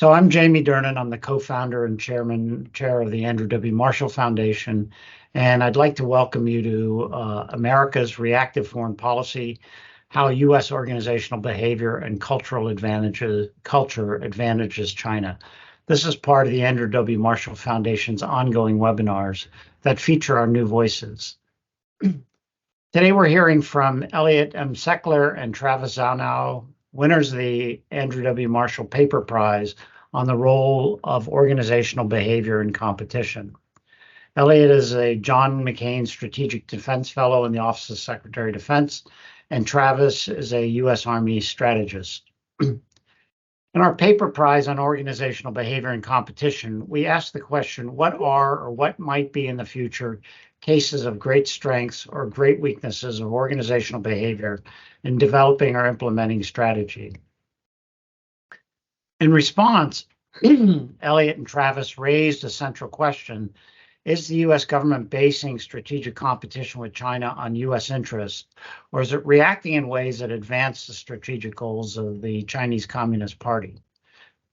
So I'm Jamie Dernan. I'm the co-founder and chair of the Andrew W. Marshall Foundation, and I'd like to welcome you to America's Reactive Foreign Policy: How U.S. Organizational Behavior and Culture advantages China. This is part of the Andrew W. Marshall Foundation's ongoing webinars that feature our new voices. Today we're hearing from Elliot M. Seckler and Travis Zahnow, winners of the Andrew W. Marshall Paper Prize, on the role of organizational behavior in competition. Elliot is a John McCain Strategic Defense Fellow in the Office of Secretary of Defense, and Travis is a U.S. Army strategist. In our paper prize on organizational behavior in competition, we asked the question, what are or what might be in the future cases of great strengths or great weaknesses of organizational behavior in developing or implementing strategy? In response, Elliot and Travis raised a central question: is the U.S. government basing strategic competition with China on U.S. interests, or is it reacting in ways that advance the strategic goals of the Chinese Communist Party?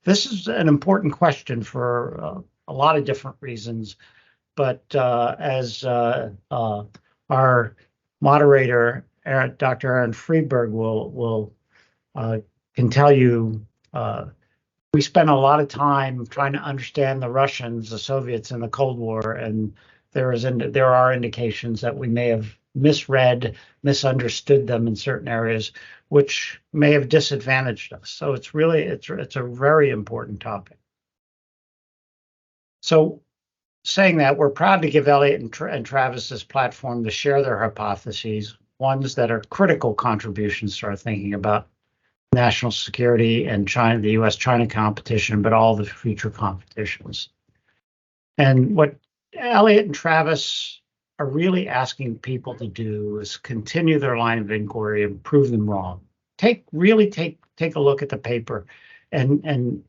This is an important question for a lot of different reasons, but as our moderator, Dr. Aaron Friedberg, can tell you, we spent a lot of time trying to understand the Russians, the Soviets, in the Cold War, and there are indications that we may have misread, misunderstood them in certain areas, which may have disadvantaged us. So it's a very important topic. So, saying that, we're proud to give Elliot and Travis this platform to share their hypotheses, ones that are critical contributions to our thinking about national security and China, the U.S.-China competition, but all the future competitions. And what Elliot and Travis are really asking people to do is continue their line of inquiry and prove them wrong. Take a look at the paper and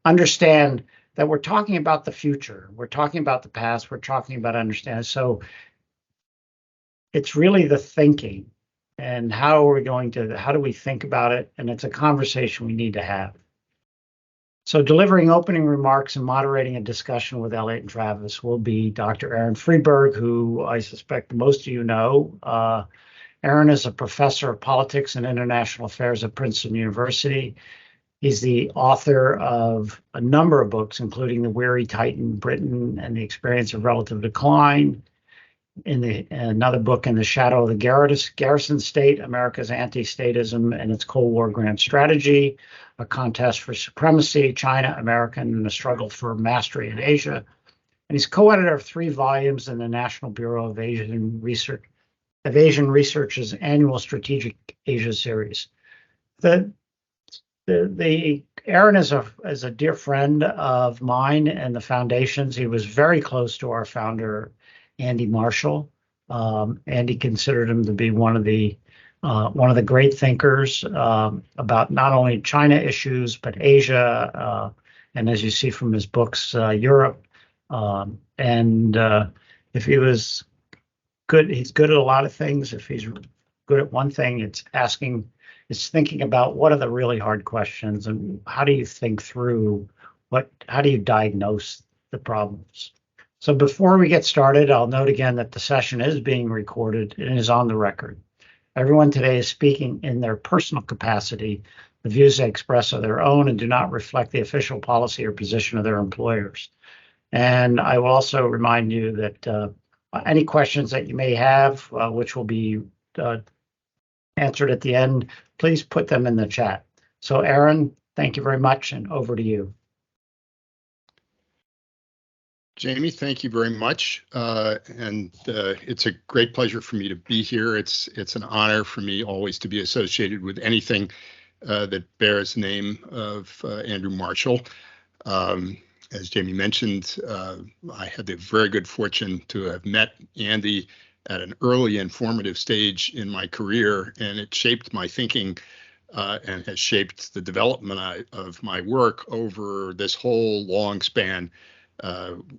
understand that we're talking about the future. We're talking about the past. We're talking about understanding. So it's really the thinking. And how do we think about it? And it's a conversation we need to have. So delivering opening remarks and moderating a discussion with Elliot and Travis will be Dr. Aaron Friedberg, who I suspect most of you know. Aaron is a professor of politics and international affairs at Princeton University. He's the author of a number of books, including The Weary Titan, Britain and the Experience of Relative Decline, another book, In the Shadow of the Garrison State, America's Anti-Statism and its Cold War Grand Strategy, A Contest for Supremacy, China, America, and the Struggle for Mastery in Asia. And he's co-editor of 3 volumes in the National Bureau of Asian Research's annual Strategic Asia series. Aaron is a dear friend of mine and the foundation's. He was very close to our founder, Andy Marshall. Andy considered him to be one of the great thinkers about not only China issues but Asia, and as you see from his books, Europe. If he was good, he's good at a lot of things. If he's good at one thing, it's thinking about what are the really hard questions and how do you think through how do you diagnose the problems. So before we get started, I'll note again that the session is being recorded and is on the record. Everyone today is speaking in their personal capacity. The views they express are their own and do not reflect the official policy or position of their employers. And I will also remind you that any questions that you may have, which will be answered at the end, please put them in the chat. So Aaron, thank you very much, and over to you. Jamie, thank you very much. It's a great pleasure for me to be here. It's an honor for me always to be associated with anything that bears the name of Andrew Marshall. As Jamie mentioned, I had the very good fortune to have met Andy at an early informative stage in my career, and it shaped my thinking and has shaped the development of my work over this whole long span.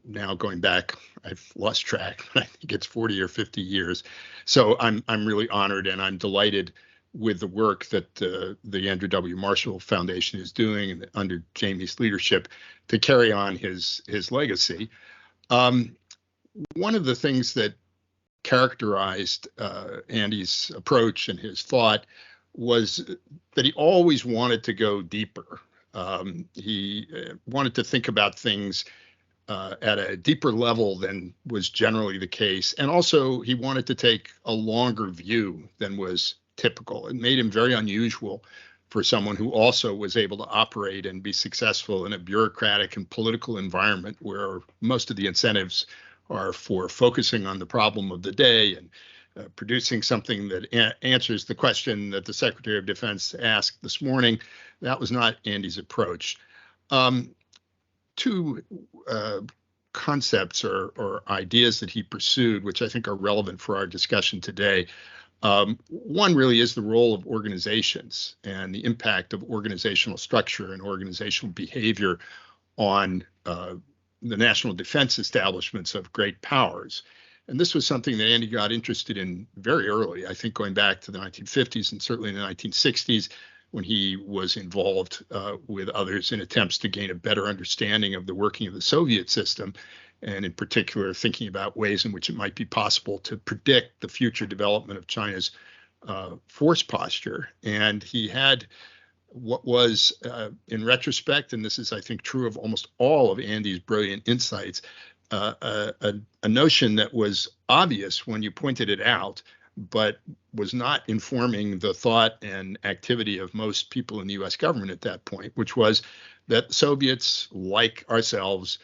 Now going back, I've lost track, but I think it's 40 or 50 years. So I'm really honored, and I'm delighted with the work that the Andrew W. Marshall Foundation is doing and under Jamie's leadership to carry on his legacy. One of the things that characterized Andy's approach and his thought was that he always wanted to go deeper. He wanted to think about things at a deeper level than was generally the case. And also, he wanted to take a longer view than was typical. It made him very unusual for someone who also was able to operate and be successful in a bureaucratic and political environment where most of the incentives are for focusing on the problem of the day and producing something that answers the question that the Secretary of Defense asked this morning. That was not Andy's approach. Two concepts or ideas that he pursued, which I think are relevant for our discussion today. One really is the role of organizations and the impact of organizational structure and organizational behavior on the national defense establishments of great powers. And this was something that Andy got interested in very early, I think going back to the 1950s and certainly in the 1960s, when he was involved with others in attempts to gain a better understanding of the working of the Soviet system, and in particular thinking about ways in which it might be possible to predict the future development of China's force posture. And he had what was, in retrospect, and this is, I think, true of almost all of Andy's brilliant insights, a notion that was obvious when you pointed it out, but was not informing the thought and activity of most people in the U.S. government at that point, which was that Soviets, like ourselves,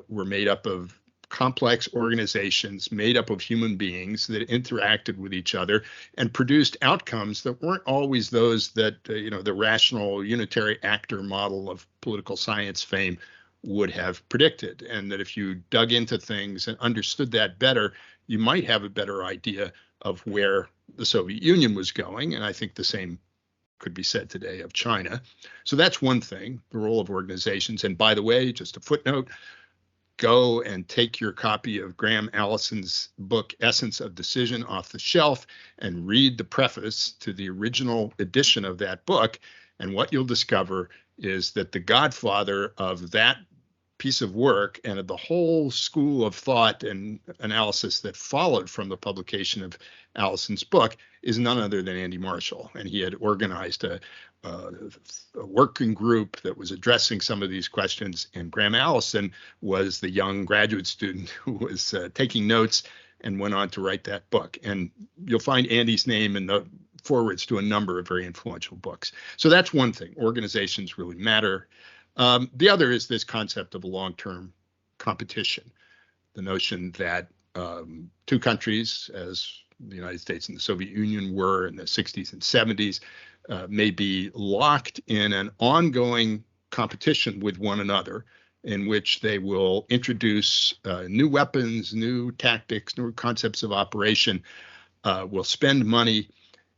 were made up of complex organizations made up of human beings that interacted with each other and produced outcomes that weren't always those that, the rational unitary actor model of political science fame would have predicted. And that if you dug into things and understood that better, you might have a better idea of where the Soviet Union was going. And I think the same could be said today of China. So that's one thing, the role of organizations. And by the way, just a footnote, go and take your copy of Graham Allison's book, Essence of Decision, off the shelf and read the preface to the original edition of that book. And what you'll discover is that the godfather of that piece of work and of the whole school of thought and analysis that followed from the publication of Allison's book is none other than Andy Marshall. And he had organized a working group that was addressing some of these questions. And Graham Allison was the young graduate student who was taking notes and went on to write that book. And you'll find Andy's name in the forwards to a number of very influential books. So that's one thing. Organizations really matter. The other is this concept of a long-term competition, the notion that two countries, as the United States and the Soviet Union were in the 60s and 70s, may be locked in an ongoing competition with one another in which they will introduce new weapons, new tactics, new concepts of operation, will spend money,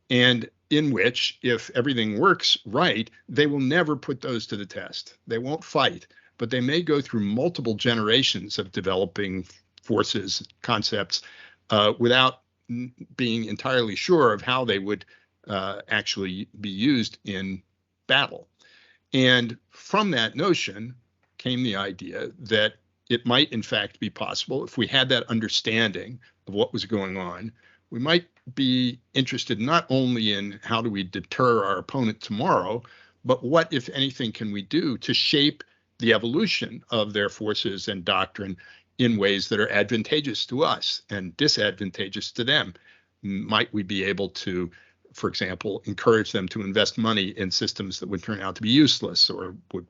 and in which, if everything works right, they will never put those to the test. They won't fight, but they may go through multiple generations of developing forces, concepts, without being entirely sure of how they would actually be used in battle. And from that notion came the idea that it might, in fact, be possible, if we had that understanding of what was going on, we might be interested not only in how do we deter our opponent tomorrow, but what, if anything, can we do to shape the evolution of their forces and doctrine in ways that are advantageous to us and disadvantageous to them? Might we be able to, for example, encourage them to invest money in systems that would turn out to be useless or would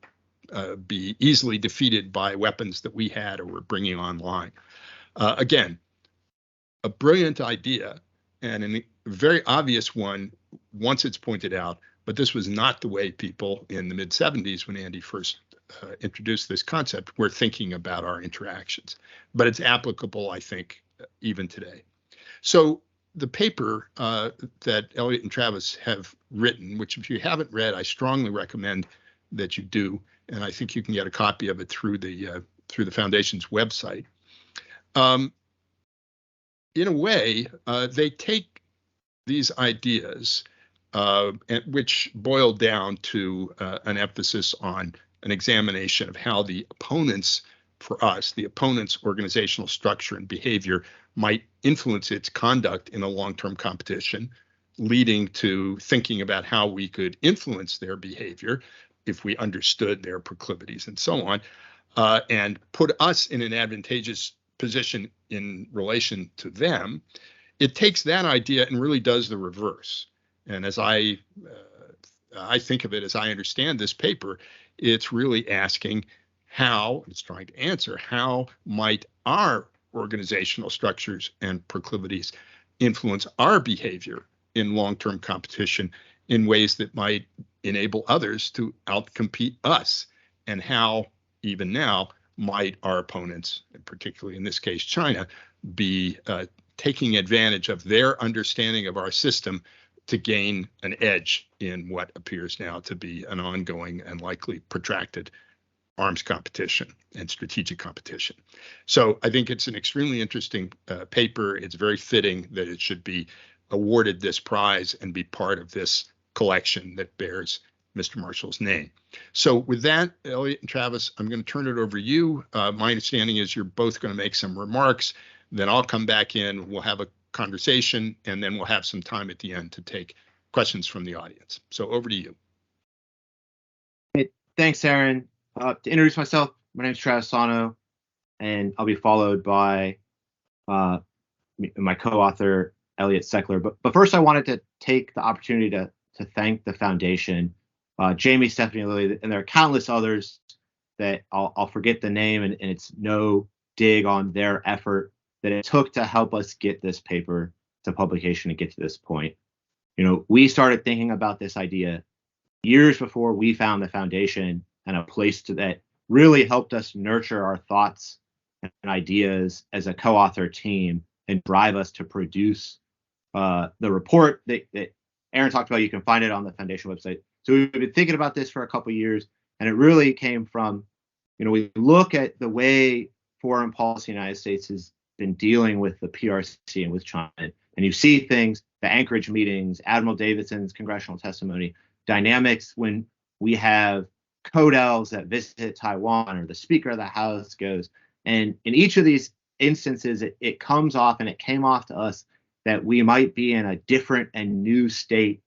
be easily defeated by weapons that we had or were bringing online? Again, a brilliant idea and a very obvious one once it's pointed out, but this was not the way people in the mid-70s, when Andy first introduced this concept, were thinking about our interactions. But it's applicable, I think, even today. So the paper that Elliot and Travis have written, which if you haven't read, I strongly recommend that you do, and I think you can get a copy of it through the foundation's website. In a way, they take these ideas which boiled down to an emphasis on an examination of how the opponents, for us, the opponent's organizational structure and behavior might influence its conduct in a long-term competition, leading to thinking about how we could influence their behavior if we understood their proclivities and so on, and put us in an advantageous position in relation to them. It takes that idea and really does the reverse. And as I think of it, as I understand this paper, it's really asking how, it's trying to answer, how might our organizational structures and proclivities influence our behavior in long-term competition in ways that might enable others to outcompete us, and how even now might our opponents, and particularly in this case China, be taking advantage of their understanding of our system to gain an edge in what appears now to be an ongoing and likely protracted arms competition and strategic competition. So I think it's an extremely interesting paper. It's very fitting that it should be awarded this prize and be part of this collection that bears Mr. Marshall's name. So with that, Elliot and Travis, I'm going to turn it over to you. My understanding is you're both going to make some remarks. Then I'll come back in, we'll have a conversation, and then we'll have some time at the end to take questions from the audience. So over to you. Hey, thanks, Aaron. To introduce myself, my name is Travis Zahnow, and I'll be followed by my co-author, Elliot Seckler. But first, I wanted to take the opportunity to thank the foundation, Jamie, Stephanie, Lily, and there are countless others that I'll forget the name, and it's no dig on their effort that it took to help us get this paper to publication and get to this point. You know, we started thinking about this idea years before we found the foundation and a place that really helped us nurture our thoughts and ideas as a co-author team and drive us to produce the report that Aaron talked about. You can find it on the foundation website. So we've been thinking about this for a couple of years, and it really came from, you know, we look at the way foreign policy in the United States has been dealing with the PRC and with China, and you see things, the Anchorage meetings, Admiral Davidson's congressional testimony, dynamics when we have CODELs that visit Taiwan, or the Speaker of the House goes. And in each of these instances, it comes off, and it came off to us, that we might be in a different and new state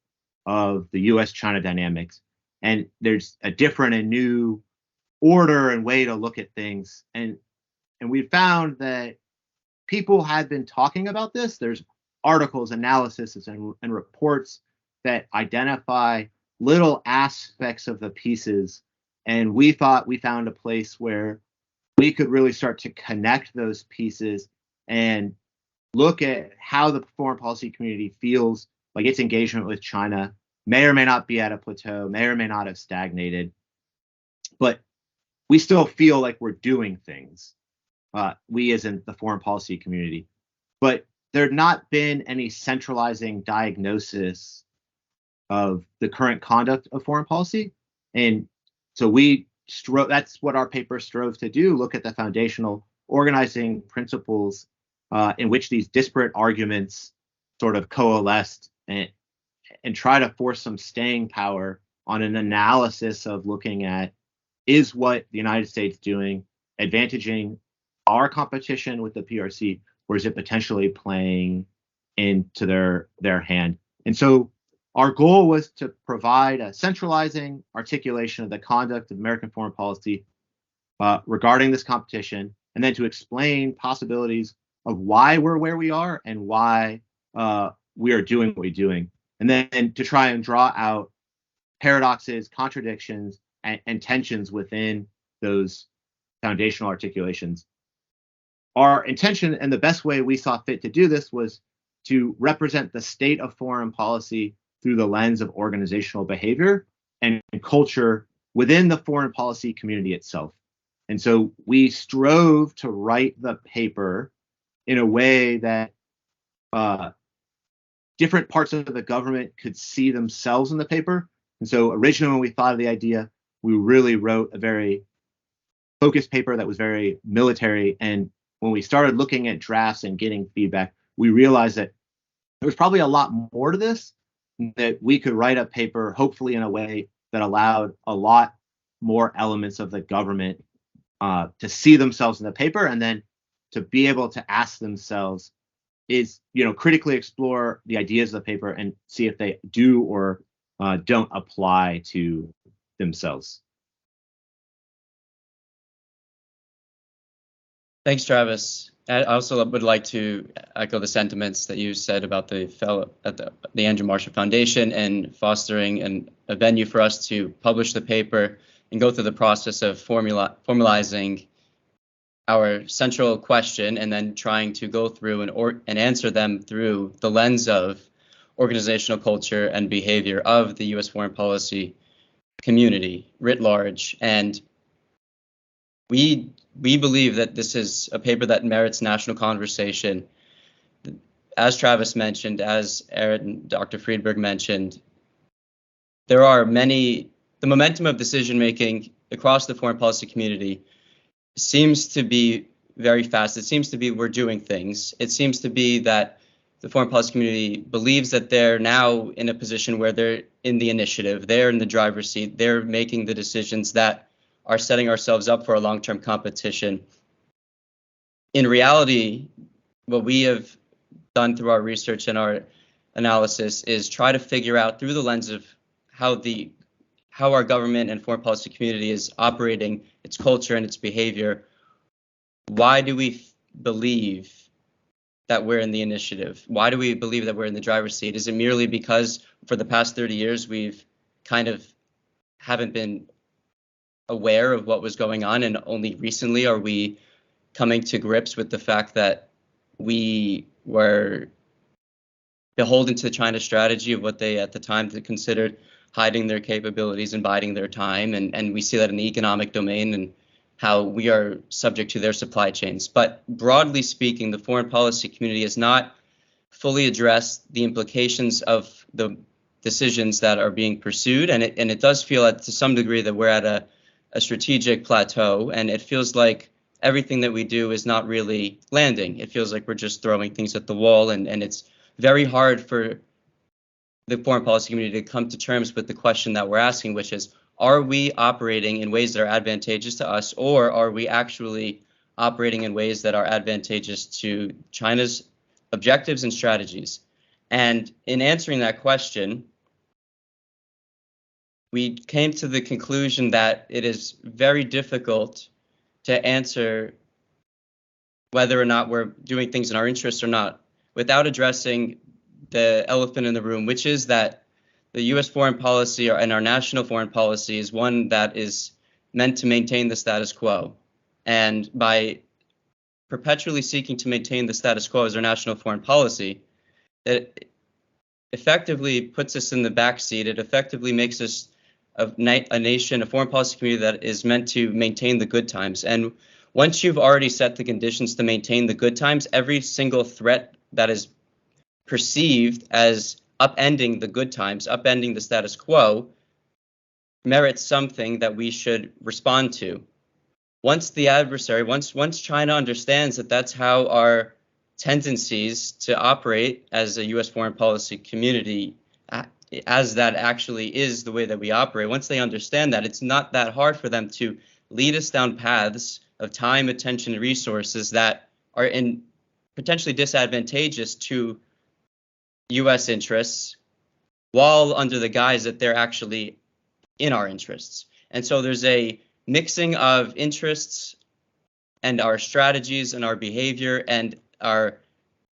of the U.S.-China dynamics. And there's a different and new order and way to look at things. And we found that people had been talking about this. There's articles, analysis, and reports that identify little aspects of the pieces. And we thought we found a place where we could really start to connect those pieces and look at how the foreign policy community feels like its engagement with China may or may not be at a plateau, may or may not have stagnated, but we still feel like we're doing things, we as in the foreign policy community. But there had not been any centralizing diagnosis of the current conduct of foreign policy. And so that's what our paper strove to do, look at the foundational organizing principles in which these disparate arguments sort of coalesced, and try to force some staying power on an analysis of looking at, is what the United States doing advantaging our competition with the PRC, or is it potentially playing into their hand? And so our goal was to provide a centralizing articulation of the conduct of American foreign policy regarding this competition, and then to explain possibilities of why we're where we are and why we are doing what we're doing, and then to try and draw out paradoxes, contradictions, and tensions within those foundational articulations. Our intention, and the best way we saw fit to do this, was to represent the state of foreign policy through the lens of organizational behavior and culture within the foreign policy community itself. And so we strove to write the paper in a way that different parts of the government could see themselves in the paper. And so originally, when we thought of the idea, we really wrote a very focused paper that was very military. And when we started looking at drafts and getting feedback, we realized that there was probably a lot more to this that we could write a paper, hopefully in a way that allowed a lot more elements of the government to see themselves in the paper, and then to be able to ask themselves is, critically explore the ideas of the paper and see if they do or don't apply to themselves. Thanks, Travis. I also would like to echo the sentiments that you said about the fellow at the Andrew Marshall Foundation and fostering a venue for us to publish the paper and go through the process of formalizing our central question and then trying to go through and answer them through the lens of organizational culture and behavior of the U.S. foreign policy community writ large. And we believe that this is a paper that merits national conversation. As Travis mentioned, as Aaron, Dr. Friedberg mentioned, there are the momentum of decision making across the foreign policy community seems to be very fast. It seems to be we're doing things. It seems to be that the foreign policy community believes that they're now in a position where they're in the initiative, they're in the driver's seat, they're making the decisions that are setting ourselves up for a long-term competition. In reality, what we have done through our research and our analysis is try to figure out through the lens of how our government and foreign policy community is operating, its culture and its behavior. Why do we believe that we're in the initiative? Why do we believe that we're in the driver's seat? Is it merely because for the past 30 years we've kind of haven't been aware of what was going on, and only recently are we coming to grips with the fact that we were beholden to China's strategy of what they at the time considered hiding their capabilities and biding their time, and we see that in the economic domain and how we are subject to their supply chains. But broadly speaking, the foreign policy community has not fully addressed the implications of the decisions that are being pursued, and it does feel to some degree that we're at a strategic plateau, and it feels like everything that we do is not really landing. It feels like we're just throwing things at the wall, and it's very hard for the foreign policy community to come to terms with the question that we're asking, which is, are we operating in ways that are advantageous to us, or are we actually operating in ways that are advantageous to China's objectives and strategies? And in answering that question, we came to the conclusion that it is very difficult to answer whether or not we're doing things in our interests or not without addressing the elephant in the room, which is that the U.S. foreign policy and our national foreign policy is one that is meant to maintain the status quo. And by perpetually seeking to maintain the status quo as our national foreign policy, it effectively puts us in the backseat. It effectively makes us a nation, a foreign policy community that is meant to maintain the good times. And once you've already set the conditions to maintain the good times, every single threat that is perceived as upending the good times, upending the status quo, merits something that we should respond to. Once the adversary, once China understands that that's how our tendencies to operate as a U.S. foreign policy community, as that actually is the way that we operate, once they understand that, it's not that hard for them to lead us down paths of time, attention, and resources that are potentially disadvantageous to U.S. interests, while under the guise that they're actually in our interests. And so there's a mixing of interests and our strategies and our behavior and our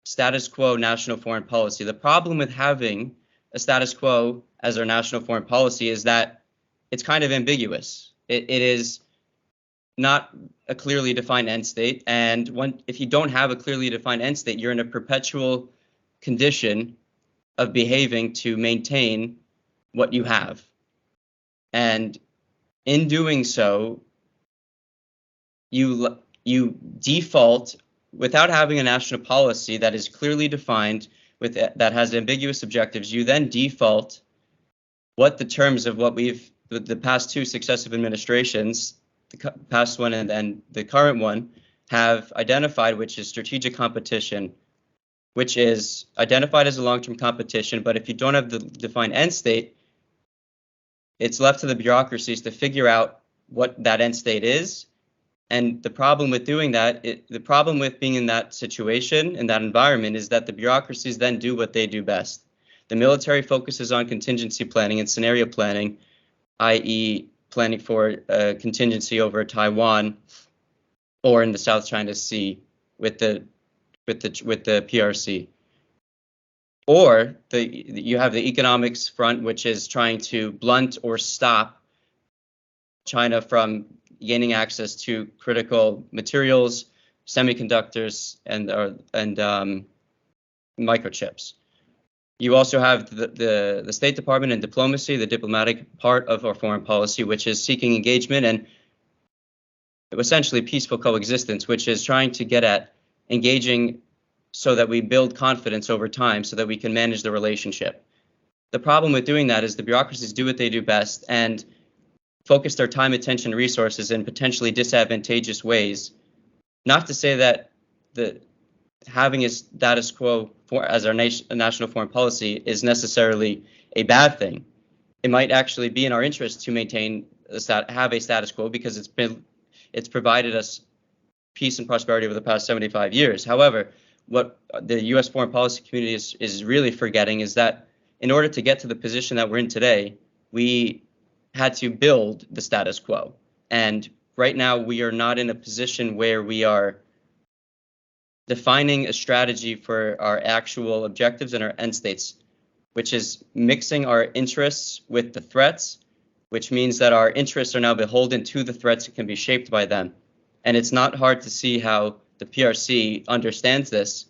status quo national foreign policy. The problem with having a status quo as our national foreign policy is that it's kind of ambiguous. It is not a clearly defined end state. And if you don't have a clearly defined end state, you're in a perpetual condition of behaving to maintain what you have. And in doing so, you default, without having a national policy that is clearly defined, that has ambiguous objectives, you then default what the terms of what the past two successive administrations, the past one and the current one, have identified, which is strategic competition, which is identified as a long-term competition, but if you don't have the defined end state, it's left to the bureaucracies to figure out what that end state is. And the problem with doing that, the problem with being in that situation, in that environment, is that the bureaucracies then do what they do best. The military focuses on contingency planning and scenario planning, i.e. planning for a contingency over Taiwan or in the South China Sea with the PRC. Or you have the economics front, which is trying to blunt or stop China from gaining access to critical materials, semiconductors, and microchips. You also have the State Department and diplomacy, the diplomatic part of our foreign policy, which is seeking engagement and essentially peaceful coexistence, which is trying to get at engaging so that we build confidence over time so that we can manage the relationship. The problem with doing that is the bureaucracies do what they do best and focus their time, attention, resources in potentially disadvantageous ways. Not to say that having a status quo as our national foreign policy is necessarily a bad thing. It might actually be in our interest to maintain have a status quo because it's provided us peace and prosperity over the past 75 years. However, what the U.S. foreign policy community is really forgetting is that in order to get to the position that we're in today, we had to build the status quo. And right now, we are not in a position where we are defining a strategy for our actual objectives and our end states, which is mixing our interests with the threats, which means that our interests are now beholden to the threats and can be shaped by them. And it's not hard to see how the PRC understands this.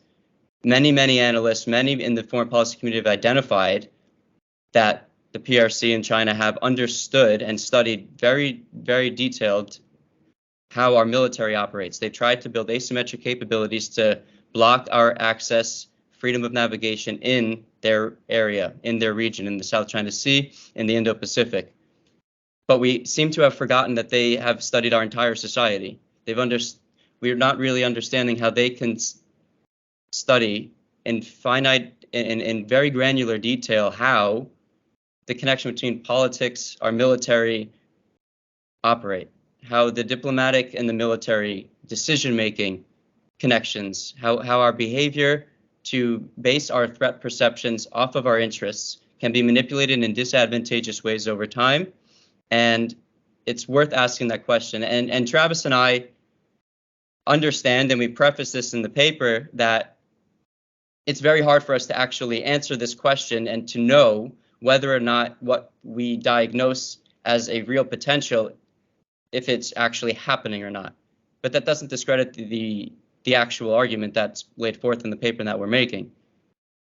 Many analysts, many in the foreign policy community have identified that the PRC and China have understood and studied very detailed how our military operates. They've tried to build asymmetric capabilities to block our access, freedom of navigation in their area, in their region, in the South China Sea, in the Indo-Pacific. But we seem to have forgotten that they have studied our entire society. We're not really understanding how they can study in very granular detail how the connection between politics, our military operate, how the diplomatic and the military decision-making connections, how our behavior to base our threat perceptions off of our interests can be manipulated in disadvantageous ways over time. And it's worth asking that question. And Travis and I understand, and we preface this in the paper, that it's very hard for us to actually answer this question and to know whether or not what we diagnose as a real potential, if it's actually happening or not. But that doesn't discredit the actual argument that's laid forth in the paper that we're making.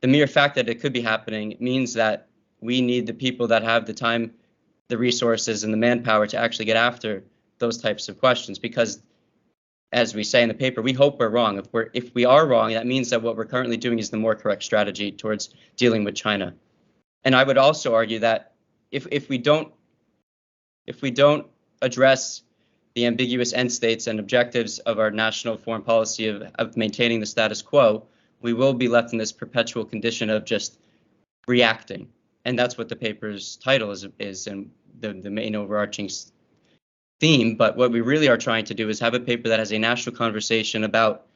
The mere fact that it could be happening means that we need the people that have the time, the resources, and the manpower to actually get after those types of questions. Because, as we say in the paper, we hope we're wrong. If we are wrong, that means that what we're currently doing is the more correct strategy towards dealing with China. And I would also argue that if we don't address the ambiguous end states and objectives of our national foreign policy of maintaining the status quo, we will be left in this perpetual condition of just reacting. And that's what the paper's title is and the main overarching theme. But what we really are trying to do is have a paper that has a national conversation about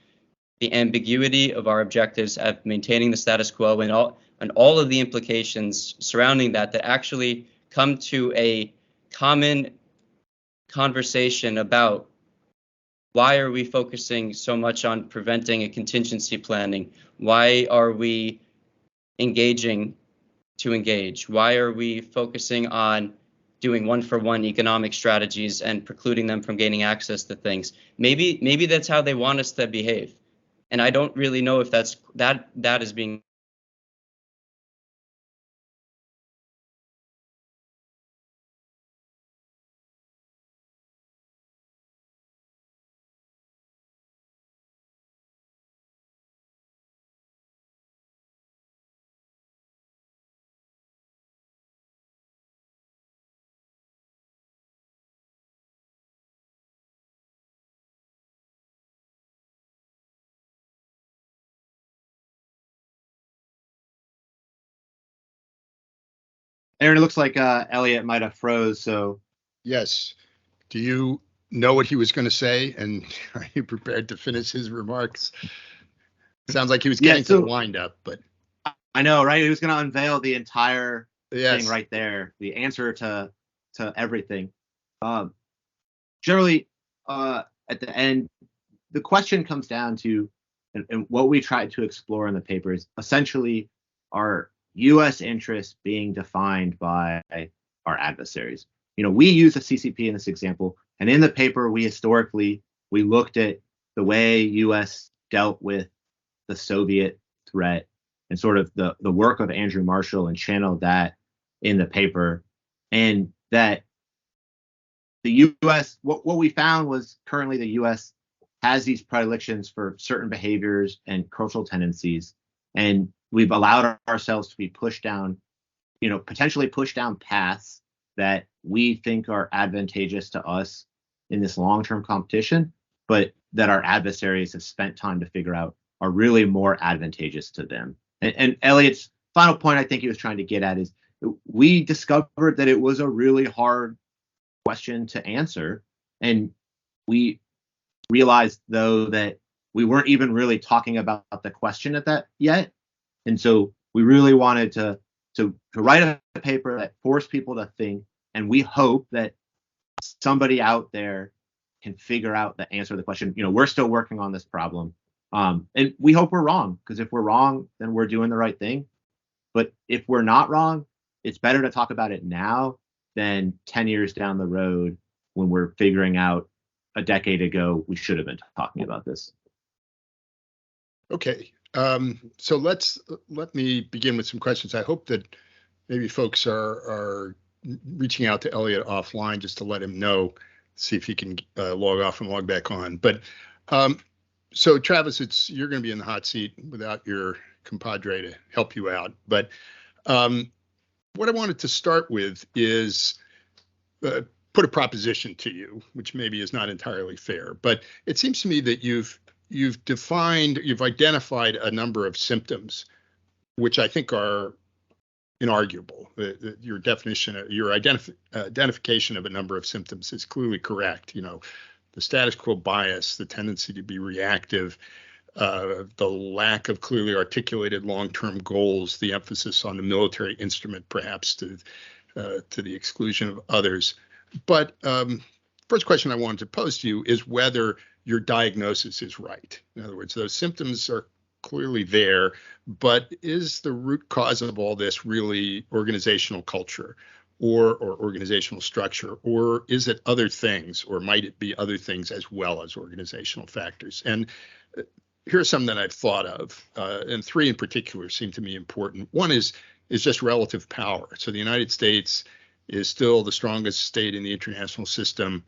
the ambiguity of our objectives of maintaining the status quo and all of the implications surrounding that actually come to a common conversation about why are we focusing so much on preventing a contingency planning? Why are we engaging to engage? Why are we focusing on doing one-for-one economic strategies and precluding them from gaining access to things? Maybe that's how they want us to behave. And I don't really know if that is being Aaron, it looks like Elliot might have froze. So Yes. Do you know what he was going to say? And are you prepared to finish his remarks? Sounds like he was getting to the wind up, but I know, right? He was going to unveil the entire yes. thing right there, the answer to everything. Generally, at the end, the question comes down to, and what we tried to explore in the paper is essentially our U.S. interests being defined by our adversaries. We use the CCP in this example, and in the paper, we looked at the way U.S. dealt with the Soviet threat and sort of the work of Andrew Marshall and channeled that in the paper, and that the U.S. what we found was currently the U.S. has these predilections for certain behaviors and cultural tendencies, and we've allowed ourselves to be pushed down, potentially pushed down paths that we think are advantageous to us in this long-term competition, but that our adversaries have spent time to figure out are really more advantageous to them. And Elliot's final point, I think he was trying to get at, is we discovered that it was a really hard question to answer, and we realized, though, that we weren't even really talking about the question at that yet. And so we really wanted to write a paper that forced people to think, and we hope that somebody out there can figure out the answer to the question. We're still working on this problem, and we hope we're wrong, because if we're wrong, then we're doing the right thing. But if we're not wrong, it's better to talk about it now than 10 years down the road when we're figuring out a decade ago we should have been talking about this. Okay. So let me begin with some questions. I hope that maybe folks are reaching out to Elliot offline just to let him know, see if he can log off and log back on. But so Travis, you're going to be in the hot seat without your compadre to help you out. But what I wanted to start with is put a proposition to you, which maybe is not entirely fair, but it seems to me that you've identified a number of symptoms, which I think are inarguable. Your definition, your identification of a number of symptoms is clearly correct. The status quo bias, the tendency to be reactive, the lack of clearly articulated long-term goals, the emphasis on the military instrument, perhaps to the exclusion of others. But first question I wanted to pose to you is whether your diagnosis is right. In other words, those symptoms are clearly there, but is the root cause of all this really organizational culture or organizational structure, or is it other things, or might it be other things as well as organizational factors? And here are some that I've thought of, and three in particular seem to me important. One is just relative power. So the United States is still the strongest state in the international system.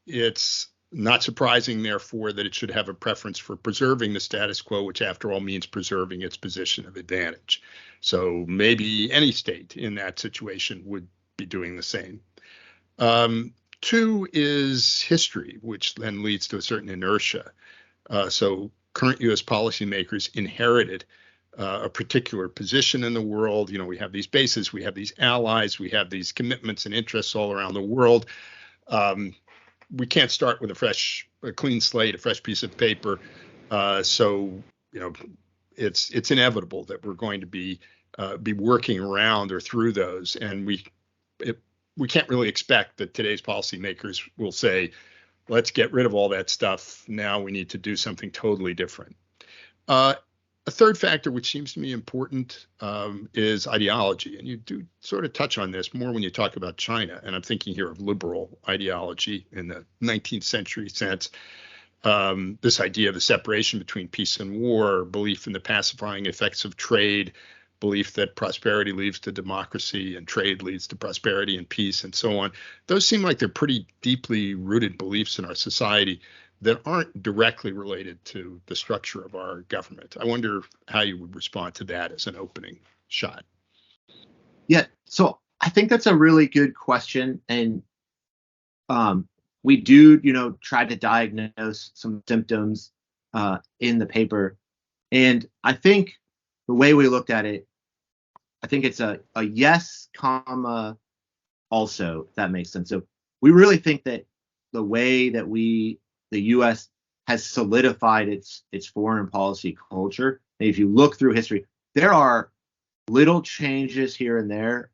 It's not surprising, therefore, that it should have a preference for preserving the status quo, which after all means preserving its position of advantage. So maybe any state in that situation would be doing the same. Two is history, which then leads to a certain inertia. So current U.S. policymakers inherited a particular position in the world. We have these bases, we have these allies, we have these commitments and interests all around the world. We can't start with a clean slate, a fresh piece of paper. So it's inevitable that we're going to be working around or through those, and we can't really expect that today's policymakers will say, let's get rid of all that stuff. Now we need to do something totally different. A third factor, which seems to me important, is ideology. And you do sort of touch on this more when you talk about China. And I'm thinking here of liberal ideology in the 19th century sense. This idea of the separation between peace and war, belief in the pacifying effects of trade, belief that prosperity leads to democracy and trade leads to prosperity and peace and so on. Those seem like they're pretty deeply rooted beliefs in our society that aren't directly related to the structure of our government. I wonder how you would respond to that as an opening shot. Yeah, so I think that's a really good question. And we do, try to diagnose some symptoms in the paper. And I think the way we looked at it, I think it's a yes, comma, also, if that makes sense. So we really think that the way that the U.S. has solidified its foreign policy culture, and if you look through history, there are little changes here and there,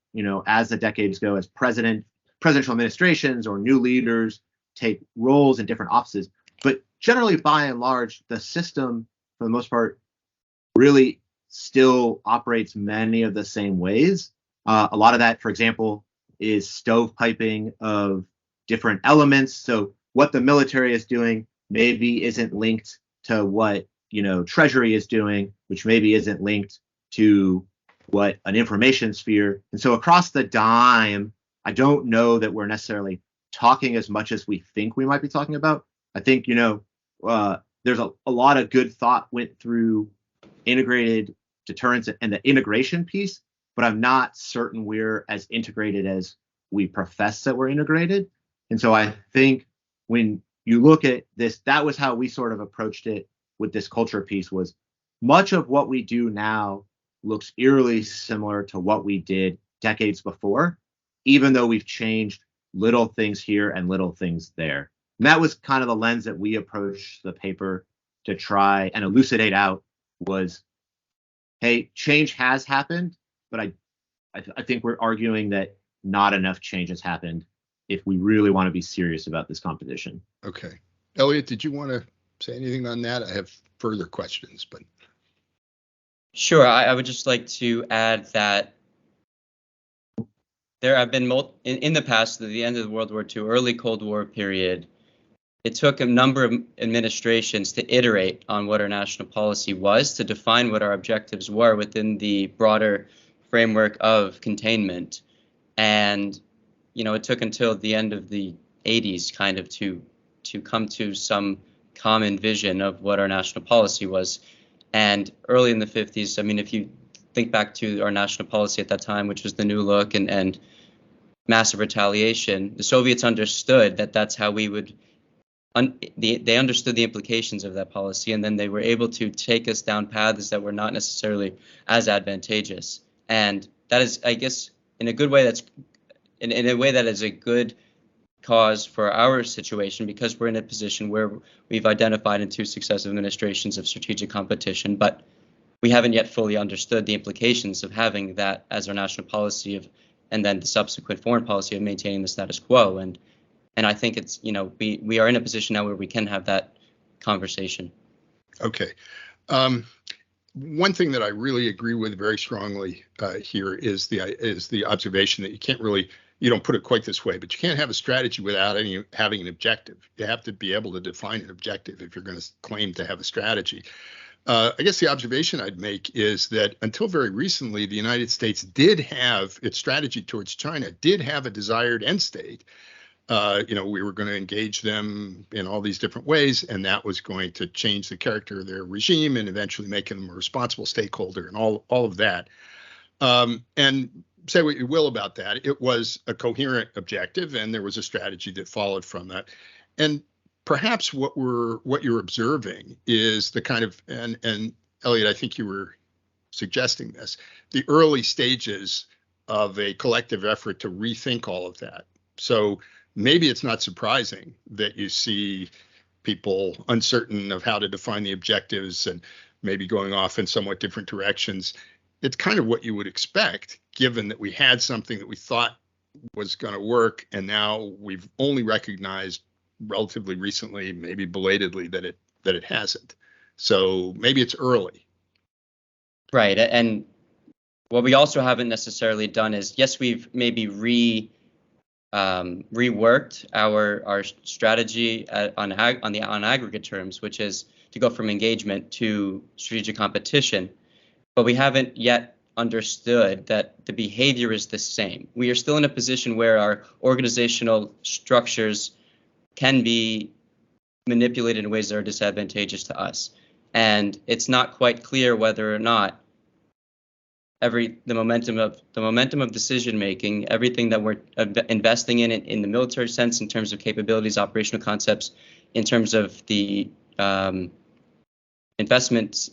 as the decades go, as presidential administrations or new leaders take roles in different offices. But generally, by and large, the system, for the most part, really still operates many of the same ways. A lot of that, for example, is stovepiping of different elements. So what the military is doing maybe isn't linked to what Treasury is doing, which maybe isn't linked to what an information sphere. And so across the dime, I don't know that we're necessarily talking as much as we think we might be talking about. I think there's a lot of good thought went through integrated deterrence and the integration piece, but I'm not certain we're as integrated as we profess that we're integrated. And so I think when you look at this, that was how we sort of approached it with this culture piece. Was much of what we do now looks eerily similar to what we did decades before, even though we've changed little things here and little things there. And that was kind of the lens that we approached the paper to try and elucidate out was, hey, change has happened, but I think we're arguing that not enough change has happened if we really want to be serious about this competition. Okay. Elliot, did you want to say anything on that? I have further questions, but. Sure. I would just like to add that there have been in the past, at the end of the World War II, early Cold War period, it took a number of administrations to iterate on what our national policy was, to define what our objectives were within the broader framework of containment. And, it took until the end of the 80s kind of to come to some common vision of what our national policy was. And early in the 50s, I mean, if you think back to our national policy at that time, which was the New Look and massive retaliation, the Soviets understood that that's how we would, they understood the implications of that policy, and then they were able to take us down paths that were not necessarily as advantageous. And that is, I guess, in a good way, that's in a way that is a good cause for our situation, because we're in a position where we've identified in 2 successive administrations of strategic competition, but we haven't yet fully understood the implications of having that as our national policy and then the subsequent foreign policy of maintaining the status quo. And I think it's, we are in a position now where we can have that conversation. Okay. One thing that I really agree with very strongly here is the observation that you don't put it quite this way, but you can't have a strategy without having an objective. You have to be able to define an objective if you're going to claim to have a strategy. I guess the observation I'd make is that until very recently, the United States did have its strategy towards China, did have a desired end state. We were going to engage them in all these different ways, and that was going to change the character of their regime and eventually make them a responsible stakeholder and all of that. And say what you will about that, it was a coherent objective, and there was a strategy that followed from that. And perhaps what you're observing is the kind of, and Elliot, I think you were suggesting this, the early stages of a collective effort to rethink all of that. So maybe it's not surprising that you see people uncertain of how to define the objectives and maybe going off in somewhat different directions. It's kind of what you would expect, given that we had something that we thought was going to work, and now we've only recognized relatively recently, maybe belatedly, that it hasn't. So maybe it's early. Right. And what we also haven't necessarily done is, yes, we've maybe reworked our strategy on aggregate terms, which is to go from engagement to strategic competition. But we haven't yet understood that the behavior is the same. We are still in a position where our organizational structures can be manipulated in ways that are disadvantageous to us. And it's not quite clear whether or not the momentum of decision making, everything that we're investing in the military sense, in terms of capabilities, operational concepts, in terms of the investments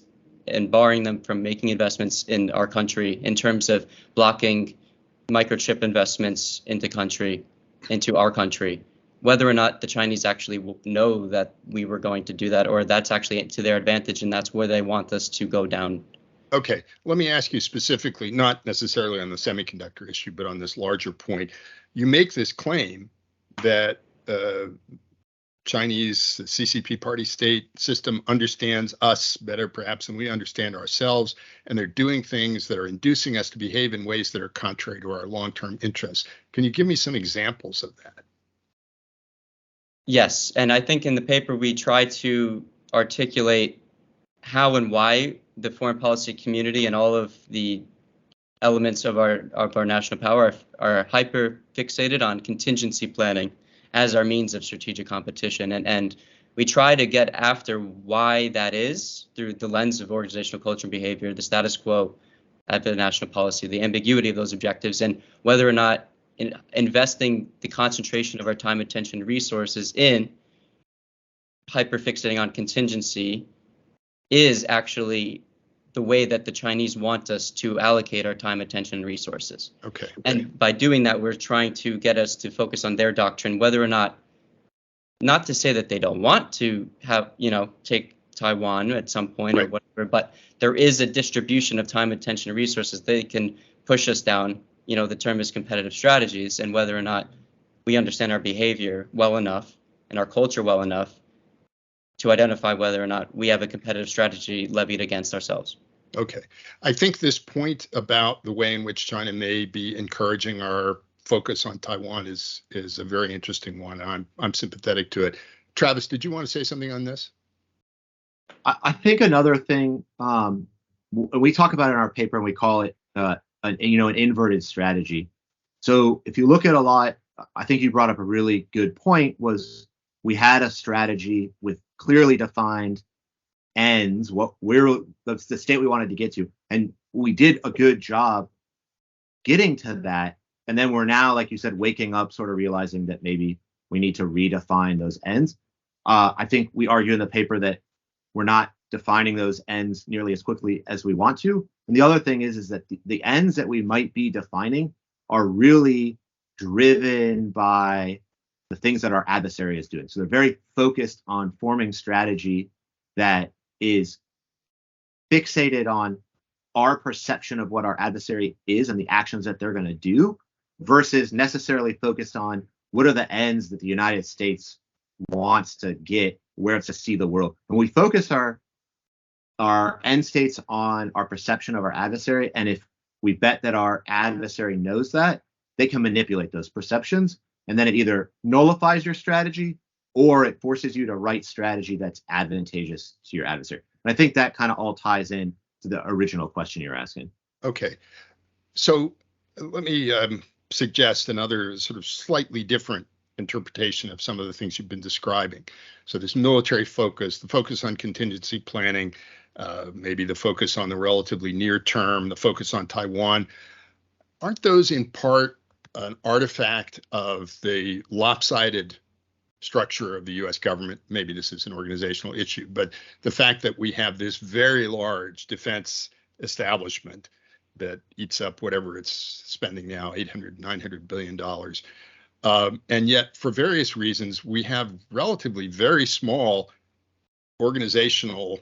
and barring them from making investments in our country in terms of blocking microchip investments into our country, whether or not the Chinese actually will know that we were going to do that, or that's actually to their advantage and that's where they want us to go down. Okay, let me ask you specifically, not necessarily on the semiconductor issue, but on this larger point. You make this claim that Chinese CCP party state system understands us better perhaps than we understand ourselves, and they're doing things that are inducing us to behave in ways that are contrary to our long-term interests. Can you give me some examples of that? Yes, and I think in the paper we try to articulate how and why the foreign policy community and all of the elements of our national power are hyper fixated on contingency planning as our means of strategic competition. And we try to get after why that is through the lens of organizational culture and behavior, the status quo at the national policy, the ambiguity of those objectives, and whether or not investing the concentration of our time, attention, and resources in hyperfixating on contingency is actually the way that the Chinese want us to allocate our time, attention, and resources. Okay. And by doing that, we're trying to get us to focus on their doctrine, whether or not to say that they don't want to have, take Taiwan at some point or whatever, but there is a distribution of time, attention, and resources. They can push us down, the term is competitive strategies, and whether or not we understand our behavior well enough and our culture well enough to identify whether or not we have a competitive strategy levied against ourselves. Okay. I think this point about the way in which China may be encouraging our focus on Taiwan is a very interesting one. I'm sympathetic to it. Travis, did you want to say something on this? I think another thing we talk about in our paper, and we call it an inverted strategy. So if you look at a lot, I think you brought up a really good point, was we had a strategy with clearly defined ends, the state we wanted to get to, and we did a good job getting to that. And then we're now, like you said, waking up, sort of realizing that maybe we need to redefine those ends. I think we argue in the paper that we're not defining those ends nearly as quickly as we want to. And the other thing is that the ends that we might be defining are really driven by the things that our adversary is doing. So they're very focused on forming strategy that is fixated on our perception of what our adversary is and the actions that they're going to do, versus necessarily focused on what are the ends that the United States wants to get, where it's to see the world. And we focus our end states on our perception of our adversary, and if we bet that our adversary knows that, they can manipulate those perceptions, and then it either nullifies your strategy or it forces you to write strategy that's advantageous to your adversary. And I think that kind of all ties in to the original question you're asking. Okay. So let me suggest another sort of slightly different interpretation of some of the things you've been describing. So this military focus, the focus on contingency planning, maybe the focus on the relatively near term, the focus on Taiwan, aren't those in part an artifact of the lopsided structure of the U.S. government? Maybe this is an organizational issue, but the fact that we have this very large defense establishment that eats up whatever it's spending now, $800-900 billion. And yet, for various reasons, we have relatively very small organizational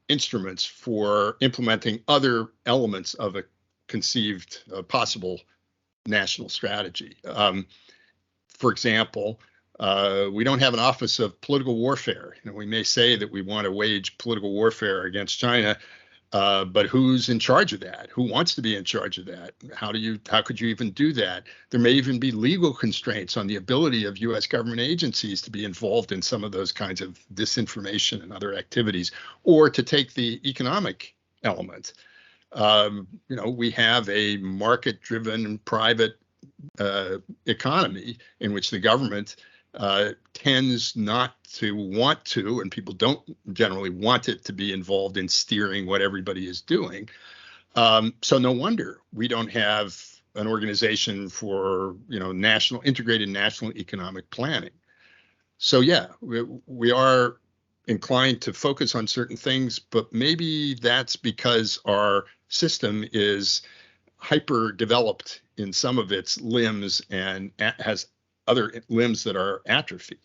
instruments for implementing other elements of a conceived possible national strategy. For example, we don't have an office of political warfare. We may say that we want to wage political warfare against China, but who's in charge of that? Who wants to be in charge of that? How could you even do that? There may even be legal constraints on the ability of U.S. government agencies to be involved in some of those kinds of disinformation and other activities, or to take the economic element. We have a market-driven private economy in which the government tends not to want to, and people don't generally want it to be involved in steering what everybody is doing. So no wonder we don't have an organization for, integrated national economic planning. So yeah, we are inclined to focus on certain things, but maybe that's because our system is hyper developed in some of its limbs and has other limbs that are atrophied.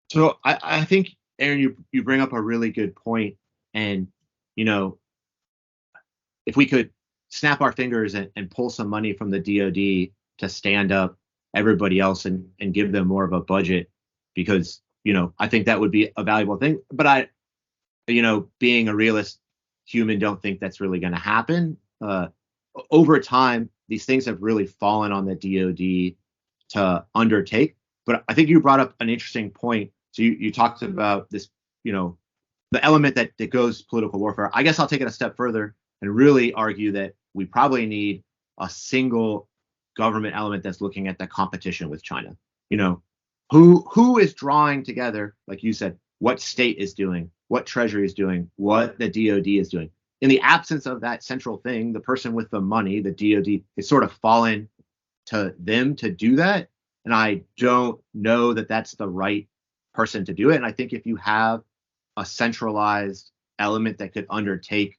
So I think, Aaron, you bring up a really good point. And, if we could snap our fingers and pull some money from the DoD to stand up everybody else and give them more of a budget, because, I think that would be a valuable thing. But I, being a realist human, don't think that's really going to happen. Over time, these things have really fallen on the DoD to undertake. But I think you brought up an interesting point. So you talked about this, the element that goes political warfare. I guess I'll take it a step further and really argue that we probably need a single government element that's looking at the competition with China. Who is drawing together, like you said, what state is doing, what Treasury is doing, what the DoD is doing. In the absence of that central thing, the person with the money, the DoD, is sort of fallen to them to do that. And I don't know that that's the right person to do it. And I think if you have a centralized element that could undertake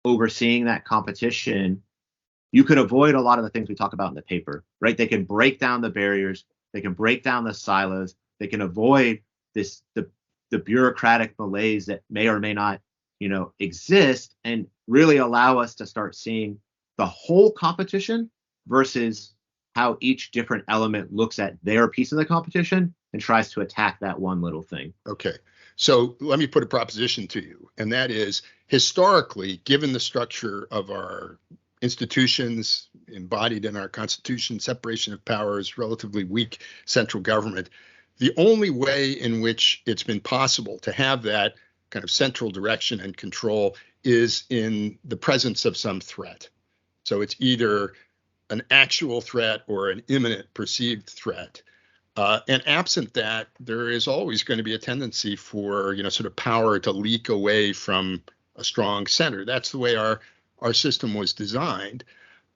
overseeing that competition, you could avoid a lot of the things we talk about in the paper, right? They can break down the barriers, they can break down the silos, they can avoid the bureaucratic malaise that may or may not, exist, and really allow us to start seeing the whole competition versus how each different element looks at their piece of the competition and tries to attack that one little thing. Okay. So let me put a proposition to you, and that is, historically, given the structure of our institutions embodied in our Constitution, separation of powers, relatively weak central government, the only way in which it's been possible to have that kind of central direction and control is in the presence of some threat. So it's either an actual threat or an imminent perceived threat. And absent that, there is always going to be a tendency for, sort of power to leak away from a strong center. That's the way our system was designed.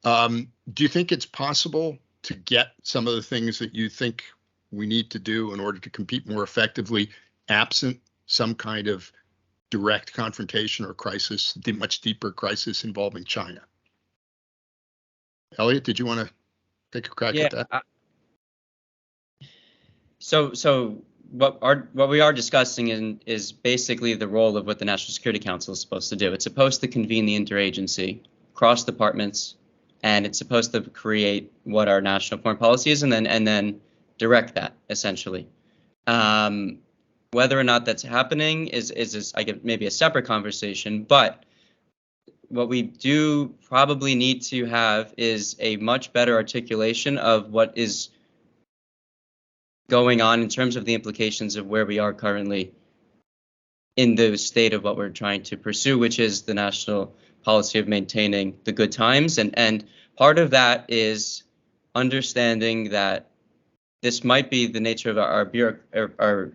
Do you think it's possible to get some of the things that you think we need to do in order to compete more effectively, absent some kind of direct confrontation or crisis, much deeper crisis involving China? Elliot, did you want to take a crack at that? So what we are discussing is basically the role of what the National Security Council is supposed to do. It's supposed to convene the interagency across departments, and it's supposed to create what our national foreign policy is, and then direct that, essentially. Whether or not that's happening is I guess maybe a separate conversation, but what we do probably need to have is a much better articulation of what is going on in terms of the implications of where we are currently in the state of what we're trying to pursue, which is the national policy of maintaining the good times. And part of that is understanding that this might be the nature of our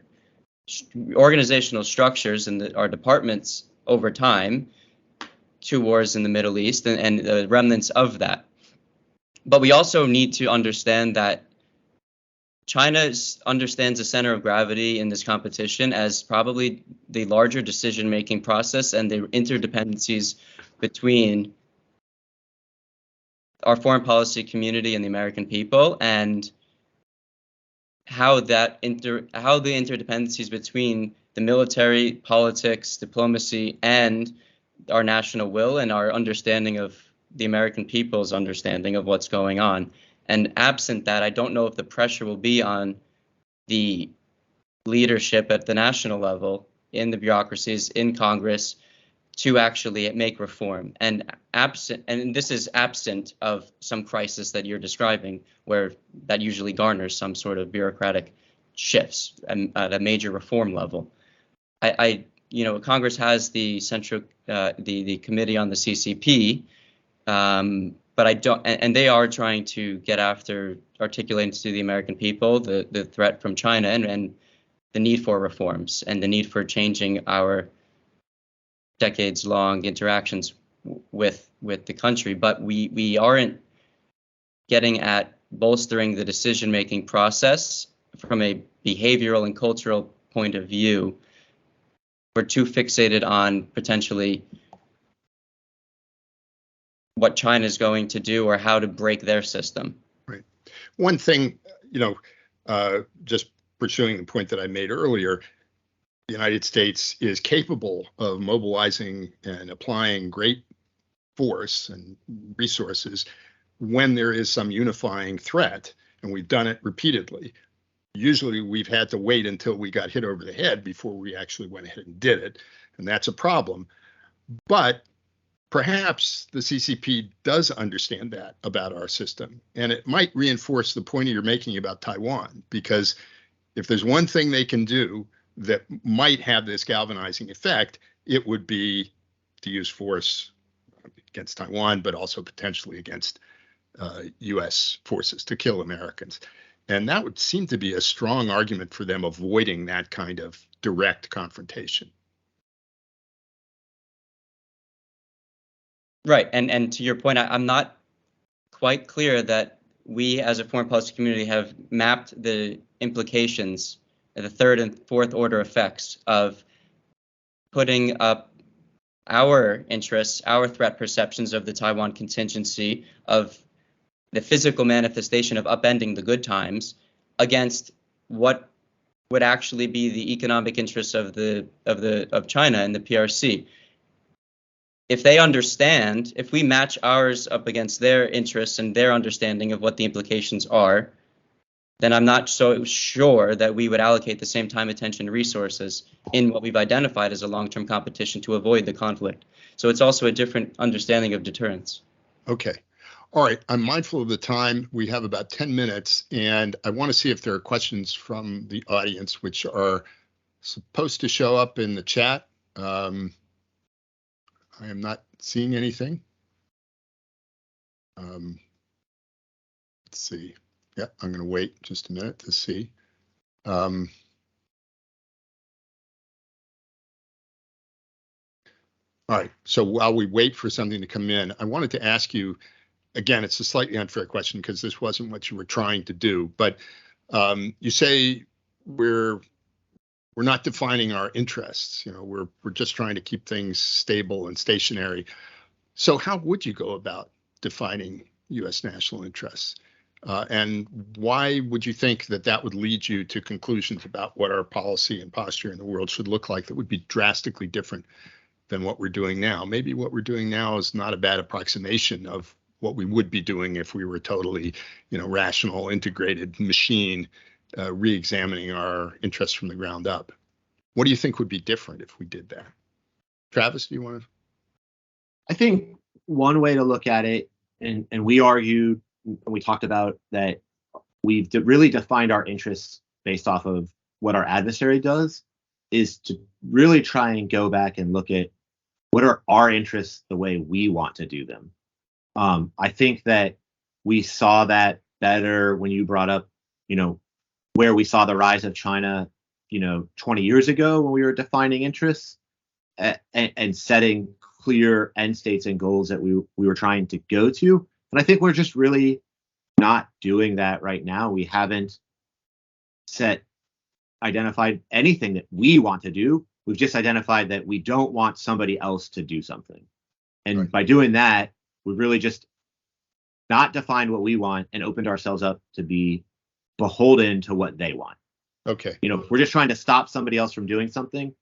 organizational structures and our departments over time, 2 wars in the Middle East and the remnants of that. But we also need to understand that China understands the center of gravity in this competition as probably the larger decision-making process and the interdependencies between our foreign policy community and the American people, and how the interdependencies between the military, politics, diplomacy, and our national will and our understanding of the American people's understanding of what's going on. And absent that, I don't know if the pressure will be on the leadership at the national level, in the bureaucracies, in Congress, to actually make reform. And this is absent of some crisis that you're describing, where that usually garners some sort of bureaucratic shifts at a major reform level. Congress has the central, the committee on the CCP, but I don't, and they are trying to get after articulating to the American people the threat from China and the need for reforms and the need for changing our decades-long interactions with the country. But we aren't getting at bolstering the decision-making process from a behavioral and cultural point of view. We're too fixated on potentially what China is going to do or how to break their system. Right. One thing, just pursuing the point that I made earlier, the United States is capable of mobilizing and applying great force and resources when there is some unifying threat, and we've done it repeatedly. Usually we've had to wait until we got hit over the head before we actually went ahead and did it, and that's a problem. But perhaps the CCP does understand that about our system, and it might reinforce the point you're making about Taiwan, because if there's one thing they can do that might have this galvanizing effect, it would be to use force against Taiwan, but also potentially against U.S. forces to kill Americans. And that would seem to be a strong argument for them avoiding that kind of direct confrontation. Right. And to your point, I'm not quite clear that we as a foreign policy community have mapped the implications, the third and fourth order effects of putting up our interests, our threat perceptions of the Taiwan contingency, of the physical manifestation of upending the good times against what would actually be the economic interests of China and the PRC. If they understand, if we match ours up against their interests and their understanding of what the implications are, then I'm not so sure that we would allocate the same time, attention, and resources in what we've identified as a long-term competition to avoid the conflict. So it's also a different understanding of deterrence. Okay. All right. I'm mindful of the time. We have about 10 minutes, and I want to see if there are questions from the audience, which are supposed to show up in the chat. I am not seeing anything. Let's see. Yeah, I'm going to wait just a minute to see. All right. So while we wait for something to come in, I wanted to ask you, again, it's a slightly unfair question because this wasn't what you were trying to do, but you say we're not defining our interests. We're just trying to keep things stable and stationary. So how would you go about defining U.S. national interests? And why would you think that would lead you to conclusions about what our policy and posture in the world should look like that would be drastically different than what we're doing now? Maybe what we're doing now is not a bad approximation of what we would be doing if we were a totally, rational, integrated machine, re-examining our interests from the ground up. What do you think would be different if we did that? Travis, do you want to? I think one way to look at it, and we argued, and we talked about that we've really defined our interests based off of what our adversary does, is to really try and go back and look at what are our interests the way we want to do them. I think that we saw that better when you brought up, where we saw the rise of China, 20 years ago when we were defining interests and setting clear end states and goals that we were trying to go to. And I think we're just really not doing that right now. We haven't identified anything that we want to do. We've just identified that we don't want somebody else to do something. And right. By doing that, we've really just not defined what we want and opened ourselves up to be beholden to what they want. Okay. We're just trying to stop somebody else from doing something.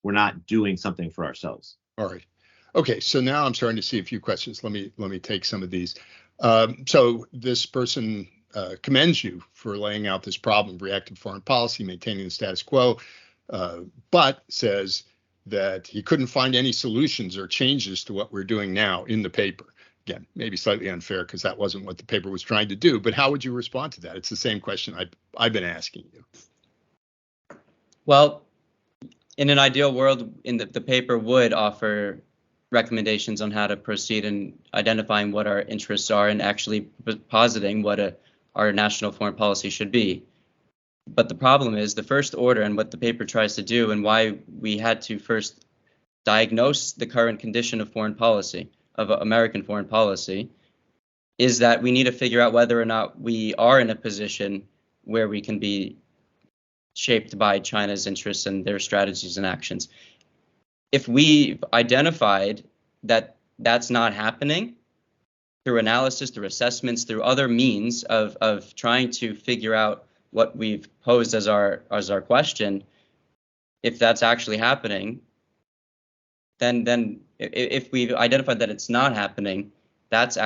We're not doing something for ourselves. All right. Okay. So now I'm starting to see a few questions. Let me take some of these. So this person commends you for laying out this problem of reactive foreign policy, maintaining the status quo, but says that he couldn't find any solutions or changes to what we're doing now in the paper. Again, maybe slightly unfair because that wasn't what the paper was trying to do, but how would you respond to that? It's the same question I've been asking you. Well, in an ideal world, the paper would offer recommendations on how to proceed in identifying what our interests are and actually positing what our national foreign policy should be. But the problem is the first order and what the paper tries to do and why we had to first diagnose the current condition of foreign policy, of American foreign policy, is that we need to figure out whether or not we are in a position where we can be shaped by China's interests and their strategies and actions. If we've identified that that's not happening through analysis, through assessments, through other means of trying to figure out what we've posed as our question, if that's actually happening, then if we've identified that it's not happening, that's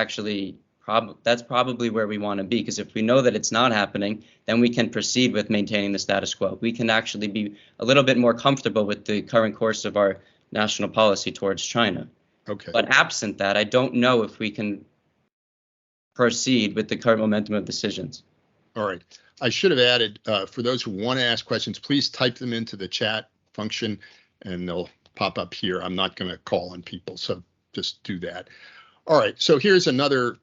probably where we want to be, because if we know that it's not happening, then we can proceed with maintaining the status quo. We can actually be a little bit more comfortable with the current course of our national policy towards China. Okay. But absent that, I don't know if we can proceed with the current momentum of decisions. All right. I should have added, for those who want to ask questions, please type them into the chat function and they'll pop up here. I'm not going to call on people, so just do that. All right. So here's another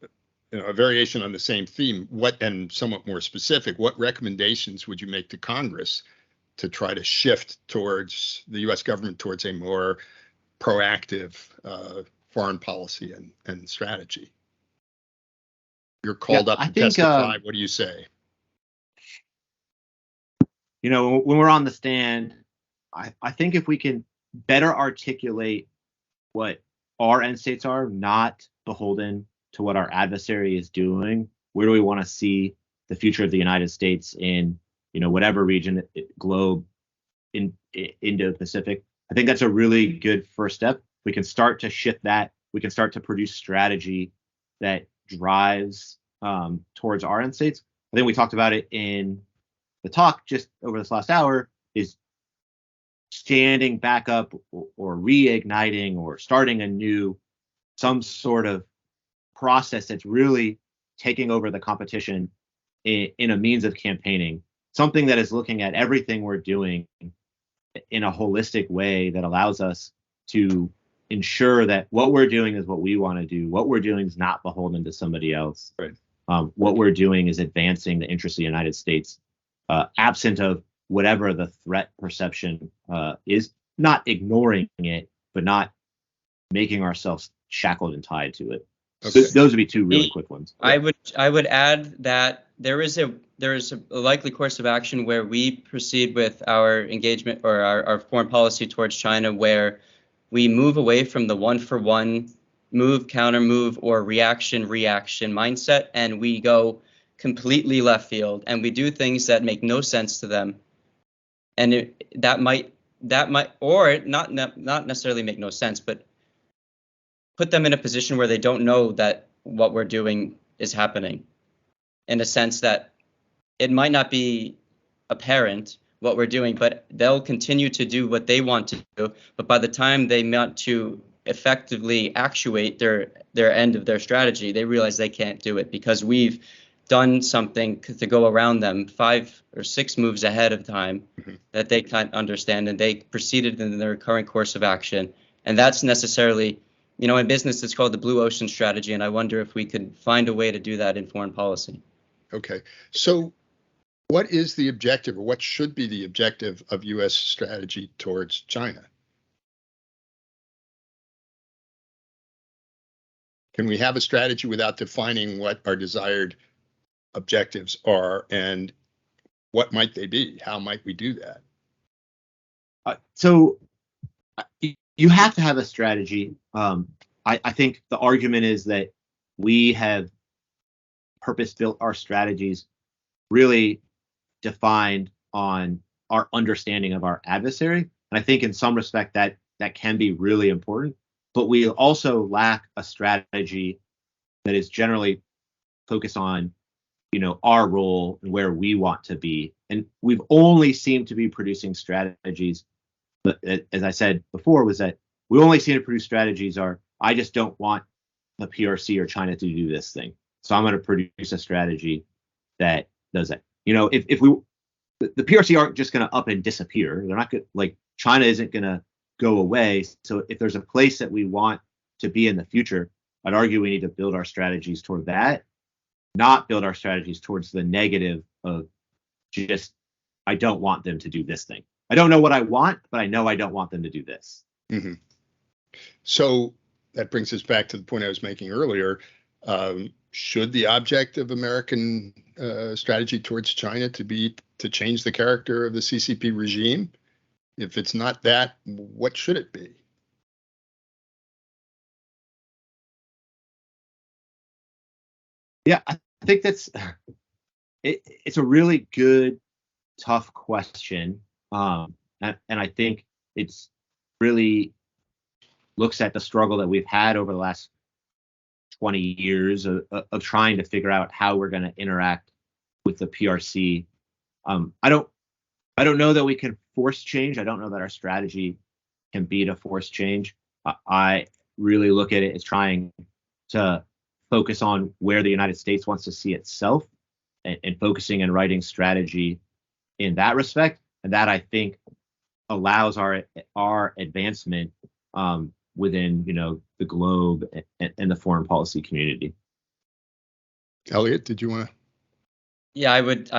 a variation on the same theme, and somewhat more specific, what recommendations would you make to Congress to try to shift towards the U.S. government towards a more proactive foreign policy and strategy? You're called up to testify. What do you say? When we're on the stand, I think if we can better articulate what our end states are, not beholden to what our adversary is doing, where do we want to see the future of the United States in, whatever region, globe, in Indo-Pacific. I think that's a really good first step. We can start to shift that. We can start to produce strategy that drives towards our end states. I think we talked about it in the talk just over this last hour, is standing back up or reigniting or starting anew some sort of process that's really taking over the competition in a means of campaigning, something that is looking at everything we're doing in a holistic way that allows us to ensure that what we're doing is what we want to do. What we're doing is not beholden to somebody else. Right. What we're doing is advancing the interests of the United States, absent of whatever the threat perception is, not ignoring it, but not making ourselves shackled and tied to it. Okay. Those would be two really quick ones. I would add that there is a likely course of action where we proceed with our engagement or our foreign policy towards China, where we move away from the one-for-one move, counter move, or reaction mindset, and we go completely left field and we do things that make no sense to them, and that might or not necessarily make no sense, but put them in a position where they don't know that what we're doing is happening, in a sense that it might not be apparent what we're doing, but they'll continue to do what they want to do. But by the time they want to effectively actuate their end of their strategy, they realize they can't do it because we've done something to go around them 5 or 6 moves ahead of time that they can't understand, and they proceeded in their current course of action. And that's necessarily, in business, it's called the blue ocean strategy, and I wonder if we could find a way to do that in foreign policy. Okay. So what is the objective, or what should be the objective of U.S. strategy towards China? Can we have a strategy without defining what our desired objectives are, and what might they be? How might we do that? So you have to have a strategy. I think the argument is that we have purpose-built our strategies really defined on our understanding of our adversary. And I think in some respect that can be really important, but we also lack a strategy that is generally focused on, our role and where we want to be. And we've only seemed to be producing strategies, but as I said before, was that we only seem to produce strategies I just don't want the PRC or China to do this thing, so I'm going to produce a strategy that does that. If the PRC aren't just going to up and disappear. They're not going, like, China isn't going to go away. So if there's a place that we want to be in the future, I'd argue we need to build our strategies toward that, not build our strategies towards the negative of just, I don't want them to do this thing. I don't know what I want, but I know I don't want them to do this. Mm-hmm. So that brings us back to the point I was making earlier. should the object of American strategy towards China be to change the character of the CCP regime? If it's not that, what should it be? Yeah, I think it's a really good, tough question. And I think it's really looks at the struggle that we've had over the last 20 years of trying to figure out how we're going to interact with the PRC. I don't know that we can force change. I don't know that our strategy can be to force change. I really look at it as trying to focus on where the United States wants to see itself and focusing and writing strategy in that respect. And that, I think, allows our advancement within, the globe and the foreign policy community. Elliot, did you want to? Yeah, I would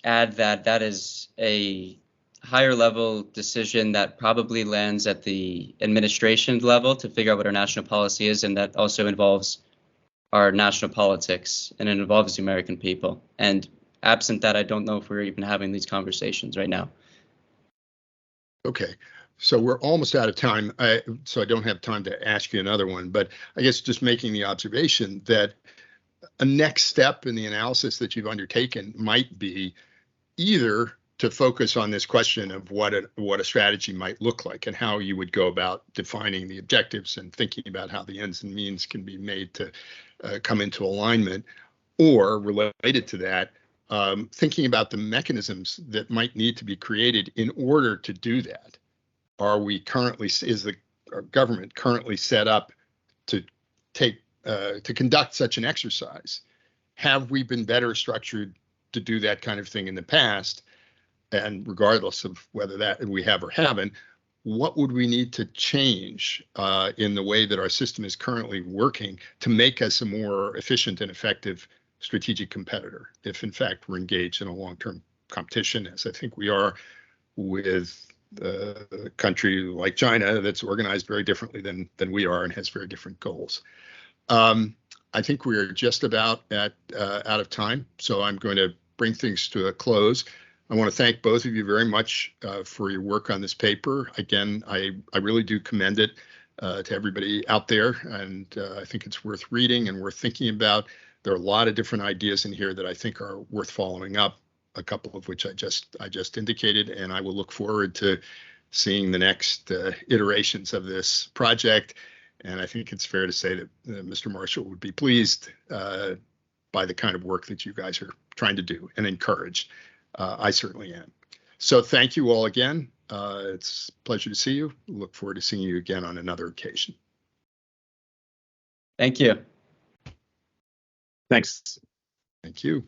add that is a higher level decision that probably lands at the administration level to figure out what our national policy is, and that also involves our national politics, and it involves the American people. And absent that, I don't know if we're even having these conversations right now. Okay, so we're almost out of time, so I don't have time to ask you another one, but I guess just making the observation that a next step in the analysis that you've undertaken might be either to focus on this question of what a strategy might look like and how you would go about defining the objectives and thinking about how the ends and means can be made to come into alignment, or related to that, thinking about the mechanisms that might need to be created in order to do that. Is our government currently set up to conduct such an exercise? Have we been better structured to do that kind of thing in the past? And regardless of whether that we have or haven't, what would we need to change in the way that our system is currently working to make us a more efficient and effective strategic competitor, if in fact we're engaged in a long-term competition, as I think we are, with a country like China that's organized very differently than we are and has very different goals. I think we're just about out of time, so I'm going to bring things to a close. I want to thank both of you very much for your work on this paper. Again, I really do commend it to everybody out there, and I think it's worth reading and worth thinking about. There are a lot of different ideas in here that I think are worth following up, a couple of which I just indicated, and I will look forward to seeing the next iterations of this project. And I think it's fair to say that Mr. Marshall would be pleased by the kind of work that you guys are trying to do and encouraged. I certainly am. So thank you all again. It's a pleasure to see you. Look forward to seeing you again on another occasion. Thank you. Thanks. Thank you.